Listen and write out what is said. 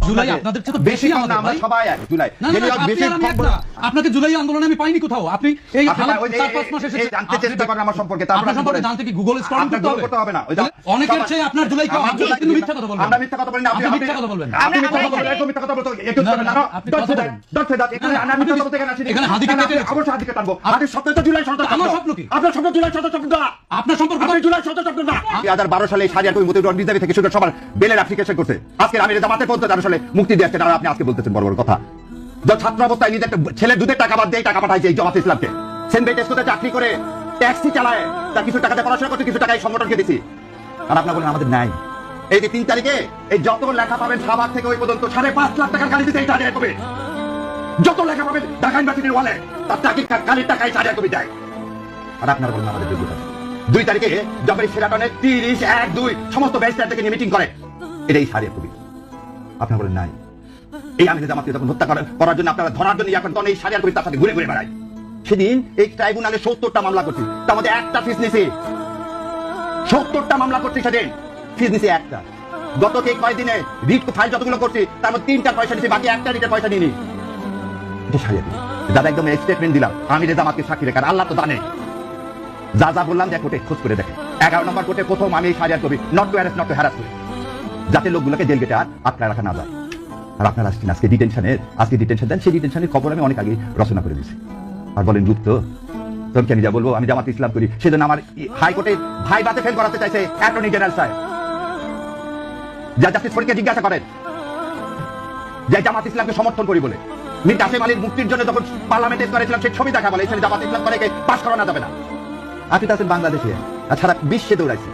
জুলাই আপনাদের চেয়ে তো বেশি আমাদের আমরা ভাই। সবাই এক জুলাই না, না, না, আপনি আর আমি এক না। আপনাকে জুলাই আন্দোলনে আমি পাইনি কোথাও। আপনি এই হালাত 4-5 মাস এসেছে। জানতে চেষ্টা করেন আমার সম্পর্কে, তারপর আপনার সম্পর্কে জানতে কি গুগল স্ক্রলিং করতে হবে? হবে না। অনেকের চেয়ে আপনার জুলাই কেউ আমার জুলাই কিন্তু মিথ্যা কথা বলবেন। আমরা মিথ্যা কথা বলি না, আপনি মিথ্যা কথা বলবেন। আপনি মিথ্যা কথা বলবেন, একদম মিথ্যা কথা বলতে একটু করে না। আপনি কথা বলেন। এখানে আমি মিথ্যা কথা বলতে এখানে আসিনি। এখানে হাদিকে কেটে রেখেছি। অবশ্যই হাদিকে টানবো। হাদির স্বপ্ন তো জুলাই শব্দ। আমার স্বপ্ন কি? আপনার স্বপ্ন জুলাই শব্দ না। আপনার সম্পর্কে আপনি জুলাই শব্দ না। 2012 সালে সারিয়া কবি মতিউর রহমান বিদ্যাপীঠ থেকে শুরু করে সবার বেলের অ্যাপ্লিকেশন করছে। আজকে আমি জামাতে পর্যন্ত 13 সালে মুক্তি দিয়ে আসছেন, আর আপনি আজকে বলতেছেন বড় বড় কথা। যে ছাত্র অবস্থায় নিজের ছেলের দুধের টাকা বাদ দিয়ে টাকা পাঠাইছে এই জামাত ইসলামকে। সেন্ট বেট স্কুলে চাকরি করে ট্যাক্সি চালায়, তার কিছু টাকাতে পড়াশোনা করতে, কিছু টাকা এই সংগঠনকে দিছি। আর আপনারা বলেন আমাদের নাই। এই যে 3 তারিখে এই যত লেখা পাবেন সাভার থেকে ওই পর্যন্ত 5.5 লাখ টাকার গাড়ি দিতে এই টাকা কবে যত লেখা পাবেন ঢাকা ইউনিভার্সিটির ওয়ালে তার গাড়ির টাকায় টাকা কবে যায়। আর আপনারা বলেন আমাদের যোগ্যতা। 2 তারিখে যখন সেরাটনে 30-1-2 সমস্ত ব্যারিস্টার থেকে মিটিং করে, এটাই সারিয়া কবি। আপনারা বলেন নাই। এই আমির জামাতকে যখন হত্যা করার জন্য আপনারা ধরার জন্য এখন তখন এই সারিয়া কবি তার সাথে ঘুরে ঘুরে বেড়ায়। সেদিন এই ট্রাইব্যুনালে 70টা মামলা করছি, তার মধ্যে একটা ফিস নিছি। 70টা মামলা করছি, সেদিন ফিস নিছি একটা। গত কয়েকদিনে রিট ফাইল যতগুলো করছি তার মধ্যে 3টার পয়সা নিছি, বাকি একটা রিটের পয়সা নিইনি। এটা সারিয়া কবি। দাদা একদম স্টেটমেন্ট দিলাম, আমির জামাতকে সাক্ষী রেখার আল্লাহ তো জানে। যা যা বললাম যে কোর্টে খোঁজ করে দেখেন। 11 নম্বর কোর্টে প্রথম আমি সারিয়া কবি not to harass, not to harass করি, যাতে লোকগুলোকে জেল গেটে আর আটকায় রাখা না যায়। আর আপনারা আসছেন আজকে ডিটেনশন দেন। সেই ডিটেনশনের খবর আমি অনেক আগে রচনা করে দিয়েছি। আর বলেন গুপ্ত, তখন কি আমি যা বলবো আমি জামাত ইসলাম করি, সেজন্য আমার হাইকোর্টে ভাই বাতে ফেল করাতে চাইছে অ্যাটর্নি জেনারেল সাহেব। যা জাস্টিস ফরিদকে জিজ্ঞাসা করেন যে জামাত ইসলামকে সমর্থন করি বলে। মীর কাসেম আলীর মুক্তির জন্য যখন পার্লামেন্টে করেছিলাম সেই ছবি দেখা বলে এখানে জামাত ইসলাম করে পাস করানো যাবে না। আপনি তো আছেন বাংলাদেশে, আর সারা বিশ্বে দৌড়াইছে।